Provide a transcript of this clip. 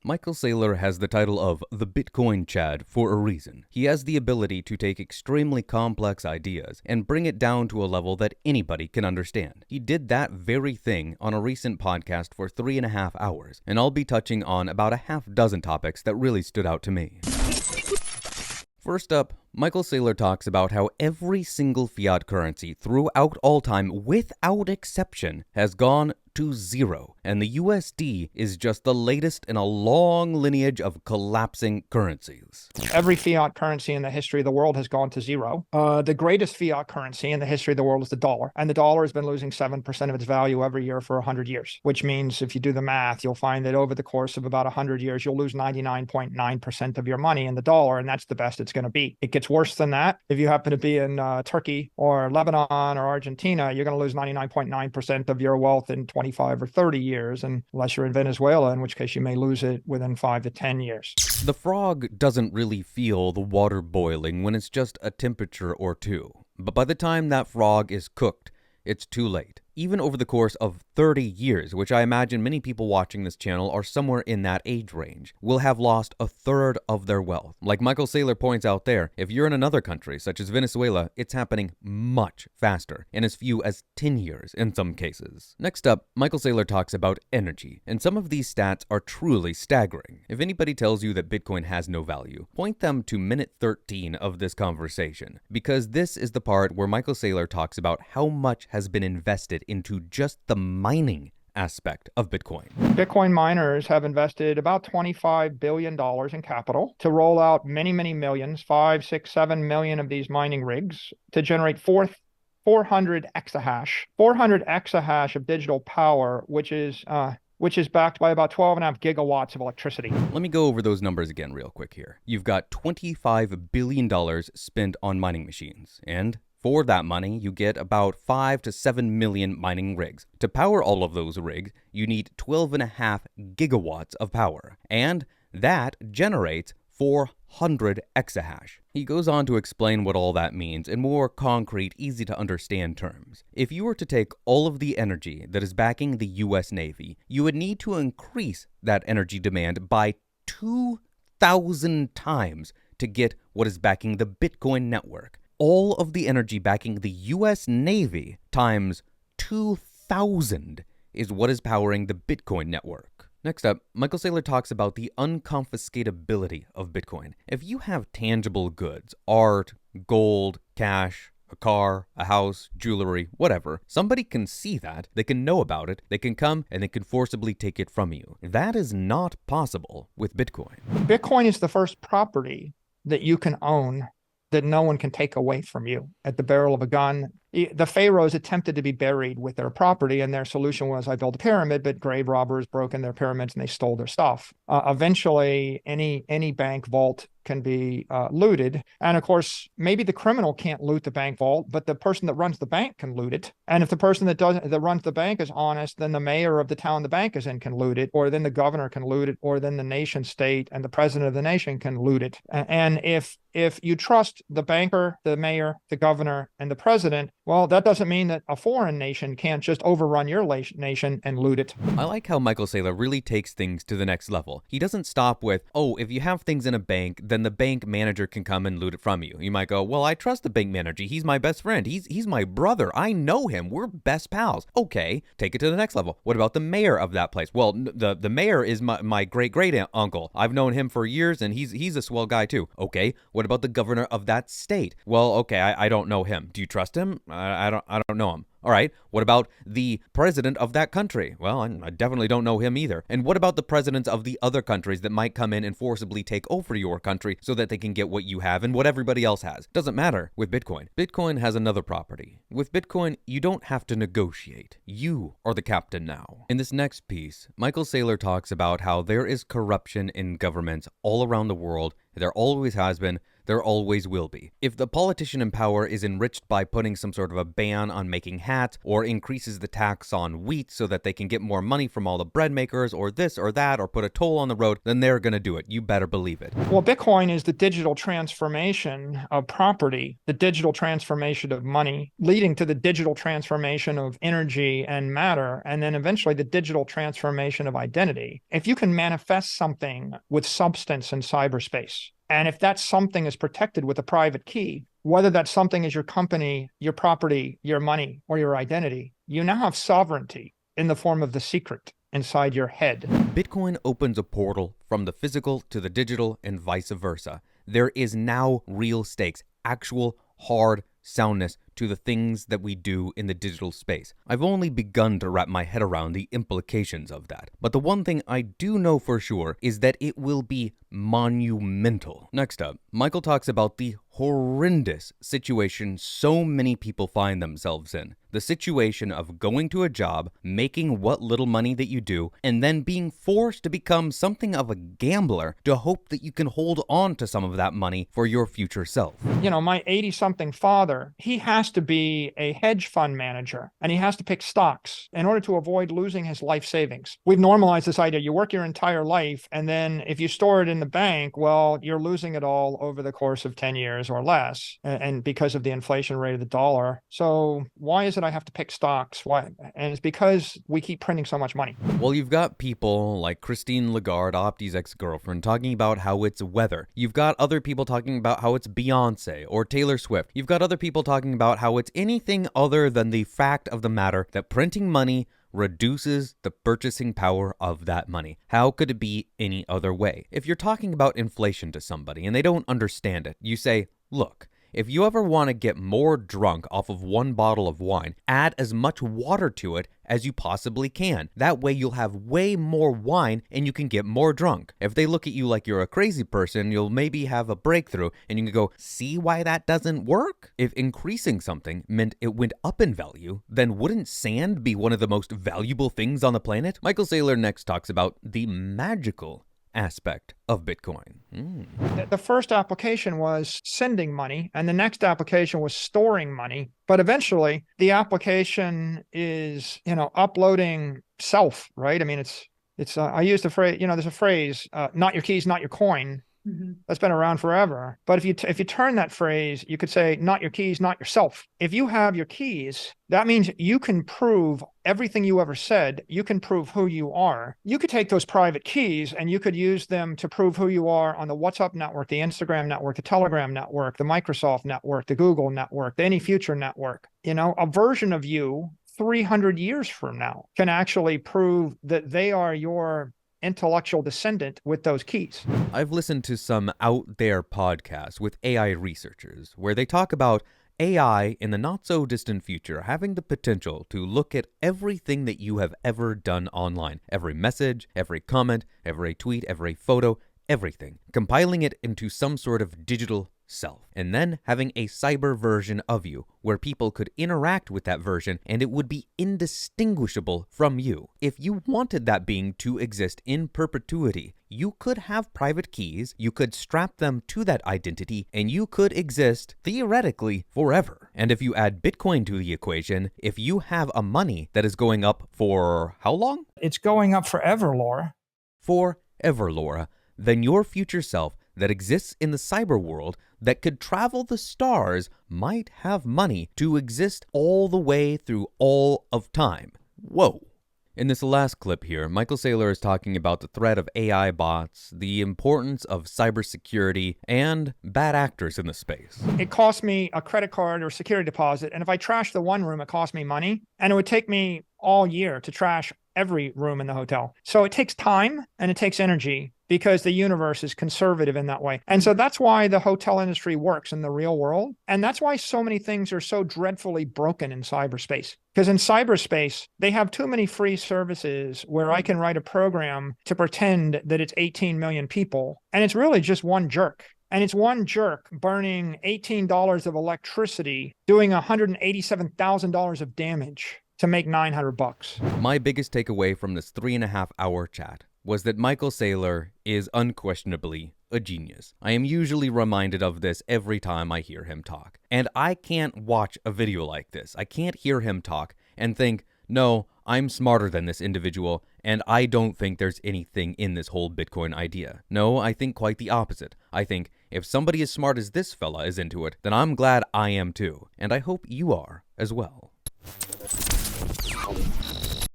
Michael Saylor has the title of the Bitcoin Chad for a reason. He has the ability to take extremely complex ideas and bring it down to a level that anybody can understand. He did that very thing on a recent podcast for 3.5 hours, and I'll be touching on about a half dozen topics that really stood out to me. First up, Michael Saylor talks about how every single fiat currency throughout all time, without exception, has gone to zero, and the USD is just the latest in a long lineage of collapsing currencies. Every fiat currency in the history of the world has gone to zero. The greatest fiat currency in the history of the world is the dollar, and the dollar has been losing 7% of its value every year for 100 years, which means if you do the math, you'll find that over the course of about 100 years, you'll lose 99.9% of your money in the dollar, and that's the best it's going to be. It gets worse than that. If you happen to be in Turkey or Lebanon or Argentina, you're going to lose 99.9% of your wealth in 25 or 30 years, unless you're in Venezuela, in which case you may lose it within 5 to 10 years. The frog doesn't really feel the water boiling when it's just a temperature or two. But by the time that frog is cooked, it's too late. Even over the course of 30 years, which I imagine many people watching this channel are somewhere in that age range, will have lost a third of their wealth. Like Michael Saylor points out there, if you're in another country, such as Venezuela, it's happening much faster, in as few as 10 years in some cases. Next up, Michael Saylor talks about energy, and some of these stats are truly staggering. If anybody tells you that Bitcoin has no value, point them to minute 13 of this conversation, because this is the part where Michael Saylor talks about how much has been invested into just the mining aspect of Bitcoin. Bitcoin miners have invested about $25 billion in capital to roll out many, many millions, 5, 6, 7 million of these mining rigs to generate 400 exahash. 400 exahash of digital power, which is backed by about 12.5 gigawatts of electricity. Let me go over those numbers again real quick here. You've got $25 billion spent on mining machines, and for that money, you get about 5 to 7 million mining rigs. To power all of those rigs, you need 12.5 gigawatts of power, and that generates 400 exahash. He goes on to explain what all that means in more concrete, easy to understand terms. If you were to take all of the energy that is backing the US Navy, you would need to increase that energy demand by 2,000 times to get what is backing the Bitcoin network. All of the energy backing the US Navy times 2,000 is what is powering the Bitcoin network. Next up, Michael Saylor talks about the unconfiscatability of Bitcoin. If you have tangible goods, art, gold, cash, a car, a house, jewelry, whatever, somebody can see that, they can know about it, they can come and they can forcibly take it from you. That is not possible with Bitcoin. Bitcoin is the first property that you can own that no one can take away from you at the barrel of a gun. The pharaohs attempted to be buried with their property, and their solution was, I built a pyramid, but grave robbers broke in their pyramids and they stole their stuff. Eventually, any bank vault can be looted. And of course, maybe the criminal can't loot the bank vault, but the person that runs the bank can loot it. And if the person that runs the bank is honest, then the mayor of the town the bank is in can loot it, or then the governor can loot it, or then the nation state and the president of the nation can loot it. And if you trust the banker, the mayor, the governor, and the president, well, that doesn't mean that a foreign nation can't just overrun your nation and loot it. I like how Michael Saylor really takes things to the next level. He doesn't stop with, oh, if you have things in a bank, then the bank manager can come and loot it from you. You might go, well, I trust the bank manager. He's my best friend. He's my brother. I know him. We're best pals. Okay, take it to the next level. What about the mayor of that place? Well, the mayor is my great-great uncle. I've known him for years, and he's a swell guy too. Okay, what about the governor of that state? Well, okay, I don't know him. Do you trust him? I don't know him. All right, what about the president of that country? Well, I definitely don't know him either. And what about the presidents of the other countries that might come in and forcibly take over your country so that they can get what you have and what everybody else has? Doesn't matter with Bitcoin. Bitcoin has another property. With Bitcoin, you don't have to negotiate. You are the captain now. In this next piece, Michael Saylor talks about how there is corruption in governments all around the world. There always has been. There always will be. If the politician in power is enriched by putting some sort of a ban on making hats, or increases the tax on wheat so that they can get more money from all the bread makers, or this or that, or put a toll on the road, then they're going to do it. You better believe it. Well, Bitcoin is the digital transformation of property, the digital transformation of money, leading to the digital transformation of energy and matter, and then eventually the digital transformation of identity. If you can manifest something with substance in cyberspace, and if that something is protected with a private key, whether that something is your company, your property, your money, or your identity, you now have sovereignty in the form of the secret inside your head. Bitcoin opens a portal from the physical to the digital and vice versa. There is now real stakes, actual hard soundness to the things that we do in the digital space. I've only begun to wrap my head around the implications of that. But the one thing I do know for sure is that it will be monumental. Next up, Michael talks about the horrendous situation so many people find themselves in. The situation of going to a job, making what little money that you do, and then being forced to become something of a gambler to hope that you can hold on to some of that money for your future self. You know, my 80-something father, he has to be a hedge fund manager, and he has to pick stocks in order to avoid losing his life savings. We've normalized this idea. You work your entire life, and then if you store it in the bank, well, you're losing it all over the course of 10 years or less, and because of the inflation rate of the dollar. So why is it I have to pick stocks? Why? And it's because we keep printing so much money. Well, you've got people like Christine Lagarde, Opti's ex-girlfriend, talking about how it's weather. You've got other people talking about how it's Beyonce or Taylor Swift. You've got other people talking about how it's anything other than the fact of the matter that printing money reduces the purchasing power of that money. How could it be any other way? If you're talking about inflation to somebody and they don't understand it, you say, look, if you ever want to get more drunk off of one bottle of wine, add as much water to it as you possibly can. That way you'll have way more wine and you can get more drunk. If they look at you like you're a crazy person, you'll maybe have a breakthrough and you can go, see why that doesn't work? If increasing something meant it went up in value, then wouldn't sand be one of the most valuable things on the planet? Michael Saylor next talks about the magical aspect of Bitcoin. The first application was sending money, and the next application was storing money. But eventually, the application is, uploading self, right? I mean, it's. I use the phrase, there's a phrase, not your keys, not your coin. Mm-hmm. That's been around forever. But if you turn that phrase, you could say, not your keys, not yourself. If you have your keys, that means you can prove everything you ever said. You can prove who you are. You could take those private keys and you could use them to prove who you are on the WhatsApp network, the Instagram network, the Telegram network, the Microsoft network, the Google network, any future network. A version of you 300 years from now can actually prove that they are your intellectual descendant with those keys. I've listened to some out there podcasts with AI researchers where they talk about AI in the not so distant future having the potential to look at everything that you have ever done online, every message, every comment, every tweet, every photo, everything, compiling it into some sort of digital self, and then having a cyber version of you where people could interact with that version and it would be indistinguishable from you. If you wanted that being to exist in perpetuity, you could have private keys, you could strap them to that identity, and you could exist theoretically forever. And if you add Bitcoin to the equation, if you have a money that is going up for how long? It's going up forever, Laura. Forever, Laura. Then your future self that exists in the cyber world that could travel the stars might have money to exist all the way through all of time. Whoa. In this last clip here, Michael Saylor is talking about the threat of AI bots, the importance of cybersecurity, and bad actors in the space. It cost me a credit card or security deposit, and if I trash the one room, it cost me money, and it would take me all year to trash every room in the hotel. So it takes time and it takes energy because the universe is conservative in that way. And so that's why the hotel industry works in the real world. And that's why so many things are so dreadfully broken in cyberspace. Because in cyberspace, they have too many free services where I can write a program to pretend that it's 18 million people. And it's really just one jerk. And it's one jerk burning $18 of electricity, doing $187,000 of damage to make $900. My biggest takeaway from this 3.5-hour chat was that Michael Saylor is unquestionably a genius. I am usually reminded of this every time I hear him talk. And I can't watch a video like this. I can't hear him talk and think, no, I'm smarter than this individual, and I don't think there's anything in this whole Bitcoin idea. No, I think quite the opposite. I think if somebody as smart as this fella is into it, then I'm glad I am too, and I hope you are as well.